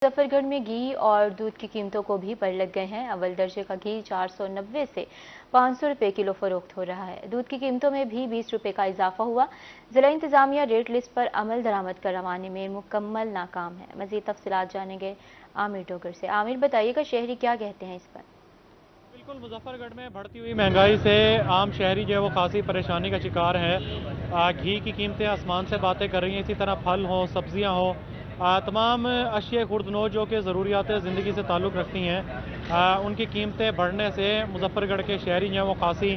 मुजफ्फरगढ़ में घी और दूध की कीमतों को भी पर लग गए हैं। अव्वल दर्जे का घी 490 से 500 रुपए किलो फरोख्त हो रहा है। दूध की कीमतों में भी 20 रुपए का इजाफा हुआ। जिला इंतजामिया रेट लिस्ट पर अमल दरामद करवाने में मुकम्मल नाकाम है। मजीद तफसीलात जानेंगे आमिर डोगर से। आमिर, बताइएगा शहरी क्या कहते हैं इस पर। बिल्कुल, मुजफ्फरगढ़ में बढ़ती हुई महंगाई से आम शहरी जो है वो खासी परेशानी का शिकार है। घी की कीमतें आसमान से बातें कर रही हैं। इसी तरह फल हों, सब्जियां हों, तमाम अशिया खुर्दनो जो कि ज़रूरियात ज़िंदगी से ताल्लुक़ रखती हैं, उनकी कीमतें बढ़ने से मुजफ्फरगढ़ के शहरी जो हैं वो खासी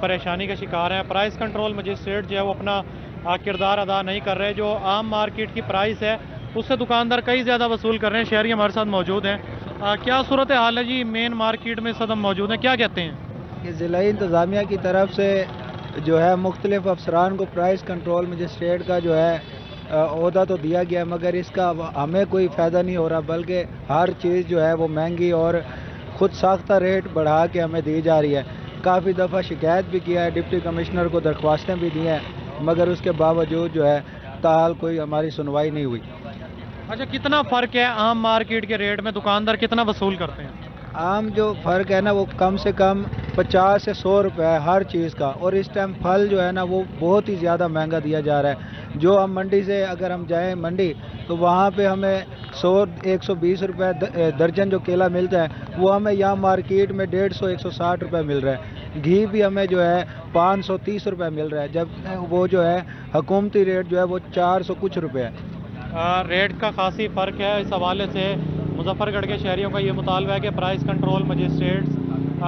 परेशानी का शिकार हैं। प्राइस कंट्रोल मजिस्ट्रेट जो है वो अपना किरदार अदा नहीं कर रहे। जो आम मार्केट की प्राइस है उससे दुकानदार कई ज़्यादा वसूल कर रहे हैं। शहरी हमारे साथ मौजूद हैं। क्या सूरत हाल है जी? मेन मार्केट में सदम मौजूद है, क्या कहते हैं? कि ज़िला इंतज़ामिया की तरफ से जो है मुख्तलिफ अफसरान को प्राइस कंट्रोल मजिस्ट्रेट का जो है ओहदा तो दिया गया, मगर इसका हमें कोई फ़ायदा नहीं हो रहा, बल्कि हर चीज़ जो है वो महंगी और ख़ुद साख्ता रेट बढ़ा के हमें दी जा रही है। काफ़ी दफ़ा शिकायत भी किया है, डिप्टी कमिश्नर को दरख्वास्तें भी दी हैं, मगर उसके बावजूद जो है ताल कोई हमारी सुनवाई नहीं हुई। अच्छा, कितना फ़र्क है आम मार्केट के रेट में? दुकानदार कितना वसूल करते हैं? आम जो फ़र्क है ना वो कम से कम 50 से 100 रुपये है हर चीज़ का, और इस टाइम फल जो है ना वो बहुत ही ज़्यादा महंगा दिया जा रहा है। जो हम मंडी से अगर हम जाएं मंडी तो वहाँ पे हमें 100-120 रुपये दर्जन जो केला मिलता है वो हमें यहाँ मार्केट में 150-160 रुपये मिल रहा है। घी भी हमें जो है 530 रुपये मिल रहा है, जब वो जो है हुकूमती रेट जो है वो 400 कुछ रुपये है। रेट का खासी फ़र्क है। इस हवाले से मुजफ्फरगढ़ के शहरियों का ये मुतालबा है कि प्राइस कंट्रोल मजिस्ट्रेट्स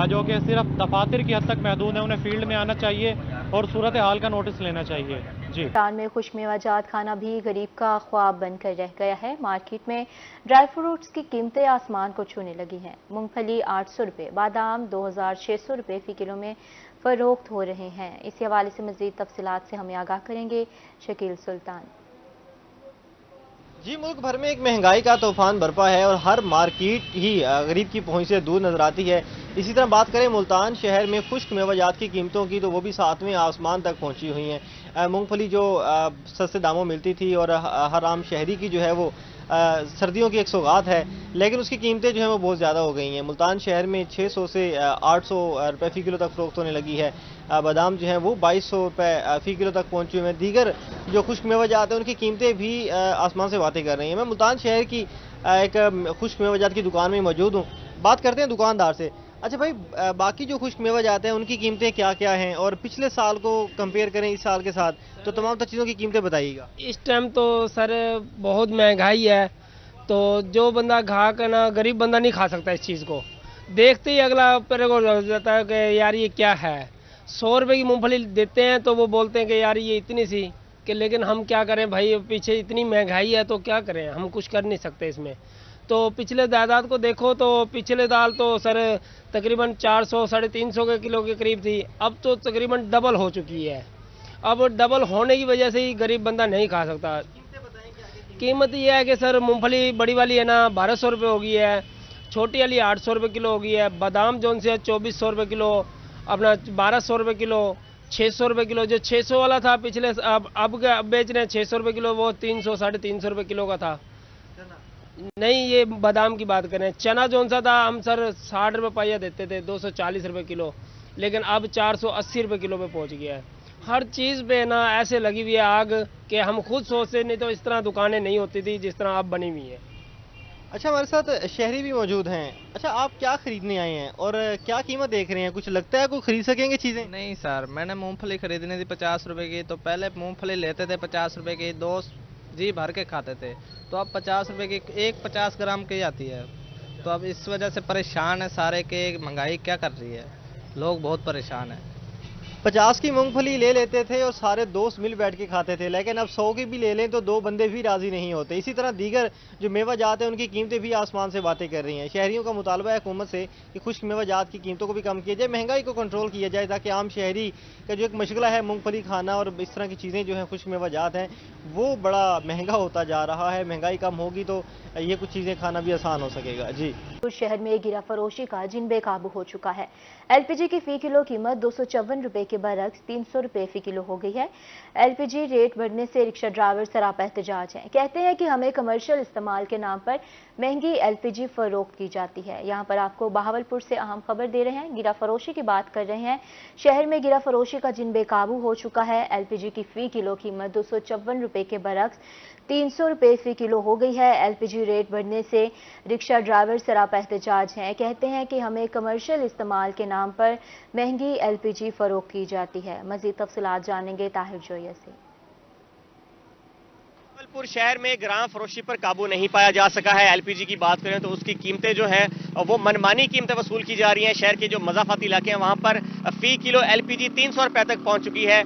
जो कि सिर्फ दफातर की हद तक महदूद है, उन्हें फील्ड में आना चाहिए और सूरत हाल का नोटिस लेना चाहिए। जी, पाकिस्तान में खुश मेवाजात खाना भी गरीब का ख्वाब बनकर रह गया है। मार्केट में ड्राई फ्रूट्स की कीमतें आसमान को छूने लगी हैं। मूंगफली 800 रुपये, बादाम 2600 रुपये फी किलो में फरोख्त हो रहे हैं। इसी हवाले से मजीद तफसीलात से हमें आगाह करेंगे शकील सुल्तान। जी, मुल्क भर में एक महंगाई का तूफान बरपा है और हर मार्केट ही गरीब की पहुंच से दूर नजर आती है। इसी तरह बात करें मुल्तान शहर में खुश्क मेवाजात की कीमतों की तो वो भी 7वें आसमान तक पहुंची हुई हैं। मूंगफली जो सस्ते दामों मिलती थी और हर आम शहरी की जो है वो सर्दियों की एक सौगात है, लेकिन उसकी कीमतें जो है वो बहुत ज़्यादा हो गई हैं। मुल्तान शहर में 600 से 800 रुपये फ़ी किलो तक फ़रोख्त होने लगी है। बादाम जो है वो 2200 रुपये फ़ी किलो तक पहुँचे हुए हैं। दीगर जो खुश्क मेवाजात हैं उनकी कीमतें भी आसमान से बातें कर रही हैं। मैं मुल्तान शहर की एक खुश्क मेवाजात की दुकान में मौजूद हूँ। बात करते हैं दुकानदार से। अच्छा भाई, बाकी जो खुश्क मेवाजात हैं उनकी कीमतें क्या क्या हैं, और पिछले साल को कंपेयर करें इस साल के साथ तो तमाम चीज़ों की कीमतें बताइएगा। इस टाइम तो सर बहुत महंगाई है, तो जो बंदा ग्राहक है ना, गरीब बंदा नहीं खा सकता इस चीज़ को। देखते ही अगला पेरे को लग जाता है कि यार ये क्या है। 100 रुपये की मूंगफली देते हैं तो वो बोलते हैं कि यार ये इतनी सी, कि लेकिन हम क्या करें भाई, पीछे इतनी महंगाई है तो क्या करें, हम कुछ कर नहीं सकते इसमें। तो पिछले दादात को देखो तो पिछले दाल तो सर तकरीबन 400-350 के किलो के करीब थी, अब तो तकरीबन डबल हो चुकी है। अब डबल होने की वजह से ही गरीब बंदा नहीं खा सकता। कीमत यह है कि सर मूंगफली बड़ी वाली है ना 1200 रुपये हो गई है, छोटी वाली 800 रुपये किलो हो गई है। बादाम जोन से 2400 रुपये किलो, अपना 1200 रुपये किलो, 600 रुपये किलो। जो 600 वाला था पिछले अब बेच रहे हैं 600 रुपये किलो, वो 300-350 रुपये किलो का था। नहीं, ये बादाम की बात करें। चना जोन सा था हम सर 60 रुपये पाइया देते थे, 240 रुपये किलो, लेकिन अब 480 रुपये किलो पे पहुंच गया है। हर चीज़ पे ना ऐसे लगी हुई है आग कि हम खुद सोचते नहीं तो इस तरह दुकानें नहीं होती थी जिस तरह अब बनी हुई है। अच्छा, हमारे साथ शहरी भी मौजूद हैं। अच्छा, आप क्या खरीदने आए हैं और क्या कीमत देख रहे हैं? कुछ लगता है कोई खरीद सकेंगे चीज़ें? नहीं सर, मैंने मूंगफली खरीदनी थी 50 रुपए की, तो पहले मूंगफली लेते थे 50 रुपए की, दो जी भर के खाते थे, तो अब 50 रुपए की एक 50 ग्राम की आती है। तो अब इस वजह से परेशान है सारे के, महंगाई क्या कर रही है, लोग बहुत परेशान है। 50 की मूंगफली ले लेते थे और सारे दोस्त मिल बैठ के खाते थे, लेकिन अब 100 की भी ले लें तो दो बंदे भी राजी नहीं होते। इसी तरह दीगर जो मेवा जात है उनकी कीमतें भी आसमान से बातें कर रही हैं। शहरियों का मुतालबा है हुकूमत से कि खुश्क मेवा जात की कीमतों को भी कम किया जाए, महंगाई को कंट्रोल किया जाए, ताकि आम शहरी का जो एक मशगला है मूंगफली खाना और इस तरह की चीज़ें जो हैं खुश्क मेवा जात हैं वो बड़ा महंगा होता जा रहा है। महंगाई कम होगी तो ये कुछ चीज़ें खाना भी आसान हो सकेगा। जी, शहर में गिरा फरोशी का जिन बेकाबू हो चुका है। LPG की फी किलो कीमत 254 रुपये के के बरक्स 300 रुपए फी किलो हो गई है। एलपीजी रेट बढ़ने से रिक्शा ड्राइवर सरापा एहतजाज हैं। कहते हैं कि हमें कमर्शियल इस्तेमाल के नाम पर महंगी एलपीजी फरोख्त की जाती है। यहाँ पर आपको बहावलपुर से अहम खबर दे रहे हैं। गिरा फरोशी की बात कर रहे हैं। शहर में गिरा फरोशी का जिन बेकाबू हो चुका है। एलपीजी की फी किलो कीमत 254 रुपए के बरक्स 300 रुपए फी किलो हो गई है। एलपीजी रेट बढ़ने से रिक्शा ड्राइवर सरापा एहतजाज हैं। कहते हैं कि हमें कमर्शियल इस्तेमाल के नाम पर महंगी एलपीजी फरोख्त की जाती है। मजीद तफसीलात जानेंगे ताहिर जोया से। जबलपुर शहर में ग्राम फरोशी पर काबू नहीं पाया जा सका है। एलपीजी की बात करें तो उसकी कीमतें जो है वो मनमानी कीमतें वसूल की जा रही हैं। शहर के जो मज़ाफाती इलाके हैं वहां पर फी किलो एलपीजी 300 रुपए तक पहुंच चुकी है।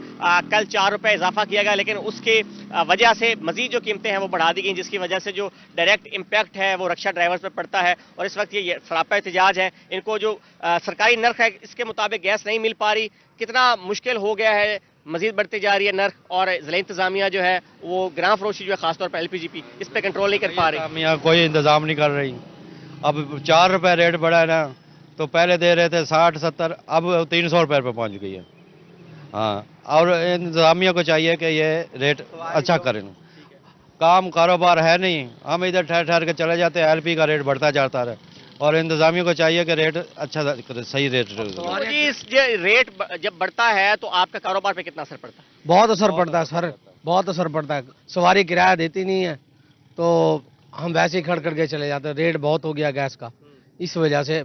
कल 4 रुपए इजाफा किया गया, लेकिन उसके वजह से मजीद जो कीमतें हैं वो बढ़ा दी गई, जिसकी वजह से जो डायरेक्ट इम्पैक्ट है वो रिक्शा ड्राइवर्स पर पड़ता है। और इस वक्त ये सरापा एहतजाज है। इनको जो सरकारी नर्ख है इसके मुताबिक गैस नहीं मिल पा रही। कितना मुश्किल हो गया है, मजीद बढ़ती जा रही है नर्ख, और जिला इंतजामिया जो है वो ग्राम फरोशी जो है खासतौर पर एलपीजी पे इस पे कंट्रोल नहीं कर पा रही। कोई इंतजाम नहीं कर रही। अब 4 रुपए रेट बढ़ा है ना, तो पहले दे रहे थे 60-70, अब 300 रुपए पर पहुंच गई है। हाँ, और इंतजामिया को चाहिए कि ये रेट अच्छा करें। काम कारोबार है नहीं, हम इधर ठहर ठहर के चले जाते हैं, एलपी का रेट बढ़ता जाता है। और इंतजामिया को चाहिए कि रेट अच्छा सही रेट। तो जी रेट जब बढ़ता है तो आपका कारोबार पे कितना असर पड़ता है? बहुत असर पड़ता है सर, बहुत असर पड़ता है। सवारी किराया देती नहीं है तो हम वैसे ही खड़ करके चले जाते हैं। रेट बहुत हो गया गैस का, इस वजह से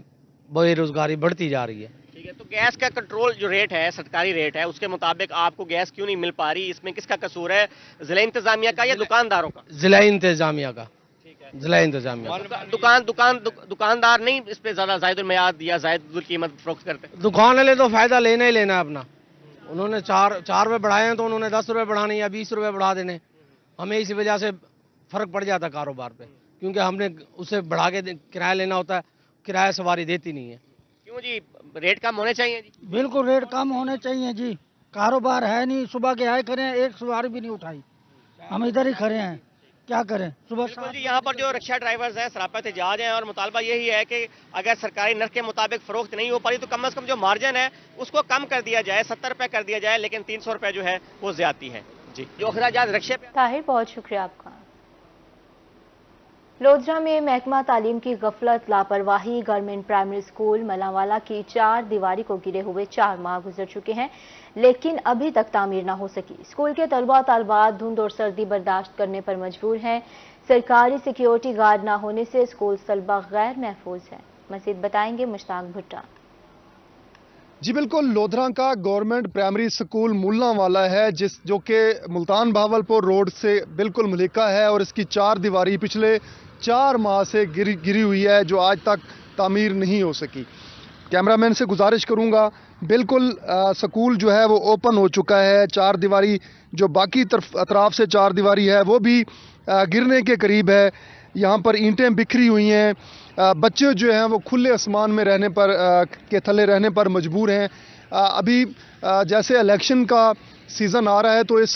बेरोजगारी बढ़ती जा रही है। ठीक है, तो गैस का कंट्रोल जो रेट है, सरकारी रेट है, उसके मुताबिक आपको गैस क्यों नहीं मिल पा रही? इसमें किसका कसूर है, जिला इंतजामिया का या दुकानदारों का? जिला इंतजामिया का, जिला इंतजामिया। दुकानदार नहीं इस पे ज्यादा जायदुल मियाद या जायदुल कीमत फरोख्त करते? दुकान वाले तो फायदा लेना ही लेना अपना। उन्होंने 4 रुपए बढ़ाए हैं तो उन्होंने 10 रुपए बढ़ाने या 20 रुपए बढ़ा देने। हमें इसी वजह से फर्क पड़ जाता है कारोबार पे, क्योंकि हमने उसे बढ़ा के किराया लेना होता है, किराया सवारी देती नहीं है। क्यों जी, रेट कम होने चाहिए जी? बिल्कुल रेट कम होने चाहिए जी। कारोबार है नहीं, सुबह के आए खड़े हैं, एक सवारी भी नहीं उठाई, हम इधर ही खड़े हैं, क्या करें सुबह। जी, यहाँ पर जो रिक्शा ड्राइवर्स हैं सरापा एहतजाज हैं और मुतालबा यही है कि अगर सरकारी नर्ख के मुताबिक फरोख्त नहीं हो पा रही तो कम से कम जो मार्जिन है उसको कम कर दिया जाए, 70 रुपए कर दिया जाए, लेकिन 300 रुपए जो है वो ज्यादती है जी। जो अखराजात रिक्शे पे। ताहिर, बहुत शुक्रिया आपका। लोधरा में महकमा तालीम की गफलत लापरवाही। गवर्नमेंट प्राइमरी स्कूल मलावाला की 4 दीवारी को गिरे हुए 4 माह गुजर चुके हैं, लेकिन अभी तक तामीर न हो सकी। स्कूल के तलबा तालबात धुंध और सर्दी बर्दाश्त करने पर मजबूर हैं। सरकारी सिक्योरिटी गार्ड न होने से स्कूल तलबा गैर महफूज है। मजीद बताएंगे मुश्ताक भुट्टा। जी बिल्कुल, लोधरा का गवर्नमेंट प्राइमरी स्कूल मुल्लांवाला है, जो कि मुल्तान बहावलपुर रोड से बिल्कुल मुलिका है, और इसकी 4 दीवारी पिछले 4 माह से गिरी हुई है, जो आज तक तामीर नहीं हो सकी। कैमरामैन से गुजारिश करूंगा, बिल्कुल स्कूल जो है वो ओपन हो चुका है। 4 दीवारी जो बाकी अतराफ से 4 दीवारी है वो भी गिरने के करीब है। यहाँ पर ईंटें बिखरी हुई हैं। बच्चे जो हैं वो खुले आसमान में रहने पर के थले रहने पर मजबूर हैं। अभी जैसे इलेक्शन का सीज़न आ रहा है तो इस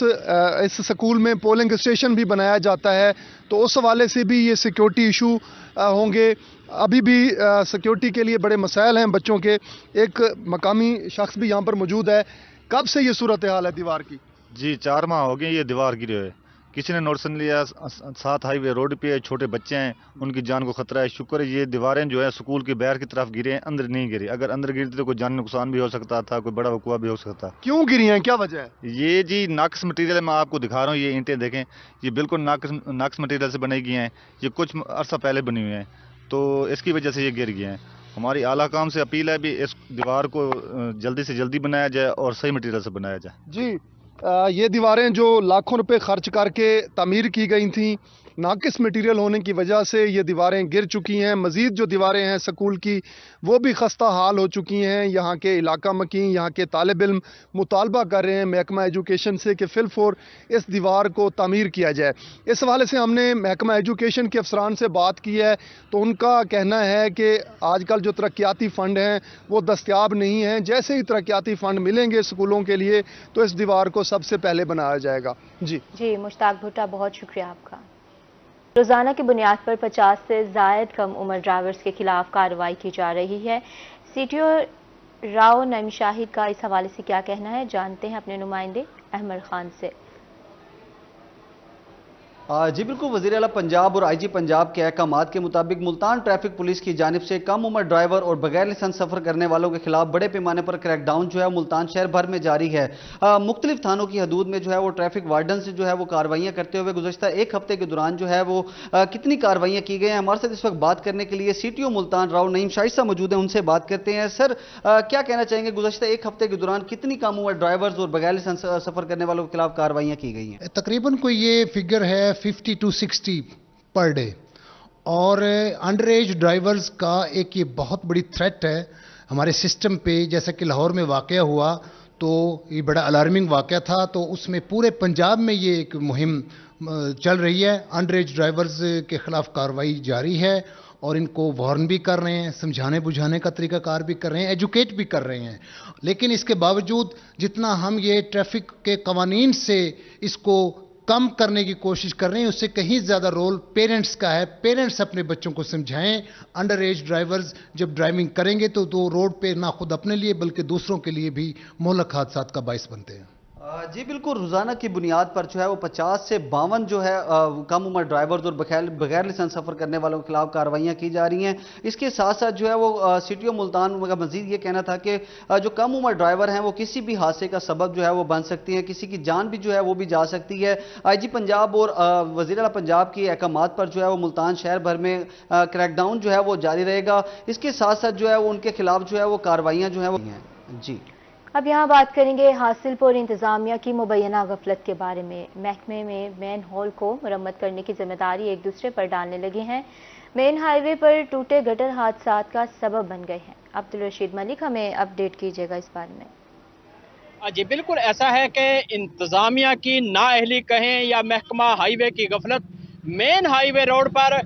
स्कूल में पोलिंग स्टेशन भी बनाया जाता है, तो उस हवाले से भी ये सिक्योरिटी इशू होंगे। अभी भी सिक्योरिटी के लिए बड़े मसाइल हैं बच्चों के। एक मकामी शख्स भी यहाँ पर मौजूद है। कब से ये सूरत हाल है दीवार की? जी 4 माह हो गए ये दीवार गिरे हुए। किसी ने नोटिस नहीं लिया। 7 हाईवे रोड पे छोटे बच्चे हैं, उनकी जान को खतरा है। शुक्र है ये दीवारें जो है स्कूल के बाहर की तरफ गिरे हैं, अंदर नहीं गिरे। अगर अंदर गिरती तो कोई जान नुकसान भी हो सकता था, कोई बड़ा वकुआ भी हो सकता। क्यों गिरी हैं, क्या वजह है? ये जी नाकस मटीरियल मैं आपको दिखा रहा हूँ। ये ईंटें देखें, ये बिल्कुल नाकस मटीरियल से बनाई गई हैं। ये कुछ अर्सा पहले बनी हुई हैं, तो इसकी वजह से ये गिर गए हैं। हमारी आला काम से अपील है भी इस दीवार को जल्दी से जल्दी बनाया जाए और सही मटीरियल से बनाया जाए। जी ये दीवारें जो लाखों रुपए खर्च करके तामीर की गई थी, नाकिस मटीरियल होने की वजह से ये दीवारें गिर चुकी हैं। मज़ीद जो दीवारें हैं स्कूल की वो भी खस्ता हाल हो चुकी हैं। यहाँ के इलाका मकीन, यहाँ के तालिब इल्म मुतालबा कर रहे हैं महकमा एजुकेशन से कि फिलफौर इस दीवार को तामीर किया जाए। इस हवाले से हमने महकमा एजुकेशन के अफसरान से बात की है, तो उनका कहना है कि आजकल जो तरक्याती फ़ंड हैं वो दस्तयाब नहीं हैं। जैसे ही तरक्याती फ़ंड मिलेंगे स्कूलों के लिए तो इस दीवार को सबसे पहले बनाया जाएगा। जी मुश्ताक भुट्टा, बहुत शुक्रिया आपका। रोजाना की बुनियाद पर 50 से ज़ायद कम उम्र ड्राइवर्स के खिलाफ कार्रवाई की जा रही है। सीटीओ राव नईम शाहिद का इस हवाले से क्या कहना है, जानते हैं अपने नुमाइंदे अहमद खान से। जी बिल्कुल, वज़ीर आला पंजाब और आईजी पंजाब के अहकामात के मुताबिक मुल्तान ट्रैफिक पुलिस की जानिब से कम उम्र ड्राइवर और बगैर लाइसेंस सफर करने वालों के खिलाफ बड़े पैमाने पर क्रैकडाउन जो है मुल्तान शहर भर में जारी है। मुख्तलिफ थानों की हदूद में जो है वो ट्रैफिक वार्डन से जो है वो कार्रवाइयाँ करते हुए गुज़श्ता एक हफ्ते के दौरान जो है वो कितनी कार्रवाइयाँ की गई हैं, हमारे साथ इस वक्त बात करने के लिए CTO मुल्तान राव नईम शाहिद साहब मौजूद हैं, उनसे बात करते हैं। सर, क्या कहना चाहेंगे, गुज़श्ता एक हफ्ते के दौरान कितनी कम उम्र ड्राइवर्स और बगैर लाइसेंस सफर करने वालों के खिलाफ कार्रवाइयाँ की गई हैं? तकरीबन कोई ये फिगर है 50 to 60 पर डे। और अंडर एज ड्राइवर्स का एक ये बहुत बड़ी थ्रेट है हमारे सिस्टम पे। जैसा कि लाहौर में वाकया हुआ तो ये बड़ा अलार्मिंग वाकया था, तो उसमें पूरे पंजाब में ये एक मुहिम चल रही है। अंडर एज ड्राइवर्स के खिलाफ कार्रवाई जारी है और इनको वार्न भी कर रहे हैं, समझाने बुझाने का तरीकाकार भी कर रहे हैं, एजुकेट भी कर रहे हैं। लेकिन इसके बावजूद जितना हम ये ट्रैफिक के कवानीन से इसको कम करने की कोशिश कर रहे हैं, उससे कहीं ज़्यादा रोल पेरेंट्स का है। पेरेंट्स अपने बच्चों को समझाएं। अंडर एज ड्राइवर्स जब ड्राइविंग करेंगे तो रोड पे ना खुद अपने लिए बल्कि दूसरों के लिए भी मोहलक हादसात का बाइस बनते हैं। जी बिल्कुल, रोज़ाना की बुनियाद पर जो है वो 50 से 52 जो है कम उम्र ड्राइवर्स और बगैर लाइसेंस सफ़र करने वालों के खिलाफ कार्रवाइयाँ की जा रही हैं। इसके साथ साथ जो है वो CTO मुल्तान का मजीद ये कहना था कि जो कम उम्र ड्राइवर हैं वो किसी भी हादसे का सबब जो है वो बन सकती हैं, किसी की जान भी जो है वो भी जा सकती है। IG पंजाब और वज़ीर आला पंजाब के अहकामात पर जो है वो मुल्तान शहर भर में क्रैकडाउन जो है वो जारी रहेगा। इसके साथ साथ जो है वो उनके खिलाफ जो है वो कार्रवाइयाँ जो है वो जी। अब यहाँ बात करेंगे हासिलपुर इंतजामिया की मुबैना गफलत के बारे में। महकमे में मेन हॉल को मरम्मत करने की जिम्मेदारी एक दूसरे पर डालने लगे हैं। मेन हाईवे पर टूटे गटर हादसात का सबब बन गए हैं। अब्दुल रशीद मलिक हमें अपडेट कीजिएगा इस बारे में। जी बिल्कुल, ऐसा है कि इंतजामिया की नाअहली कहें या महकमा हाईवे की गफलत, मेन हाईवे रोड पर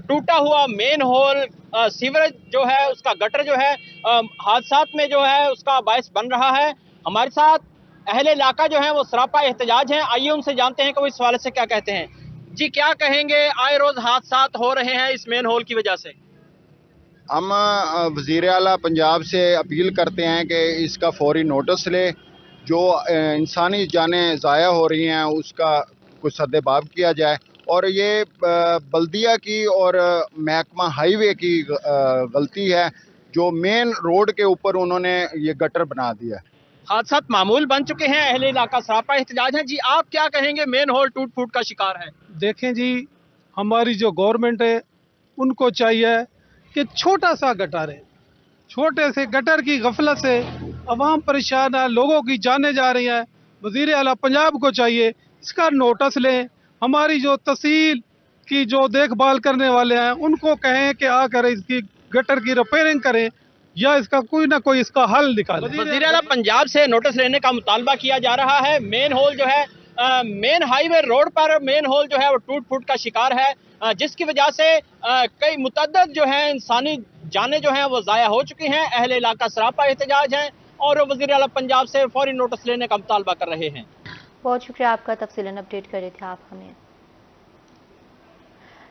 टूटा हुआ मेन होल सीवरेज जो है उसका गटर जो है हादसात में जो है उसका बायस बन रहा है। हमारे साथ अहले इलाका जो है वो सरापा एहतजाज हैं। आइए उनसे जानते हैं कि वो इस हवाले से क्या कहते हैं। जी, क्या कहेंगे, आए रोज हादसात हो रहे हैं इस मेन होल की वजह से? हम वज़ीर आला पंजाब से अपील करते हैं कि इसका फौरी नोटिस ले। जो इंसानी जानें ज़ाया हो रही हैं उसका कुछ सद्देबाब किया जाए और ये बल्दिया की और महकमा हाईवे की गलती है जो मेन रोड के ऊपर उन्होंने ये गटर बना दिया। हादसात मामूल बन चुके हैं। अहले इलाका सरापा एहतजाज है। जी, आप क्या कहेंगे, मेन होल टूट फूट का शिकार है? देखें जी, हमारी जो गवर्नमेंट है उनको चाहिए कि छोटा सा गटर है, छोटे से गटर की गफलत से अवाम परेशान है, लोगों की जाने जा रही हैं। वज़ीर आला पंजाब को चाहिए इसका नोटिस लें। हमारी जो तहसील की जो देखभाल करने वाले हैं उनको कहें कि आकर इसकी गटर की रिपेयरिंग करें या इसका कोई ना कोई इसका हल निकालें। वज़ीर आला पंजाब से नोटिस लेने का मुतालबा किया जा रहा है। मेन होल जो है मेन हाईवे रोड पर मेन होल जो है वो टूट फूट का शिकार है, जिसकी वजह से कई मुतअद्दिद जो है इंसानी जानें जो हैं वो ज़ाया हो चुकी हैं। अहले इलाका सरापा एहतजाज हैं और वज़ीर आला पंजाब से फौरी नोटिस लेने का मुतालबा कर रहे हैं। बहुत शुक्रिया आपका, तफसीलन अपडेट कर रहे थे आप हमें।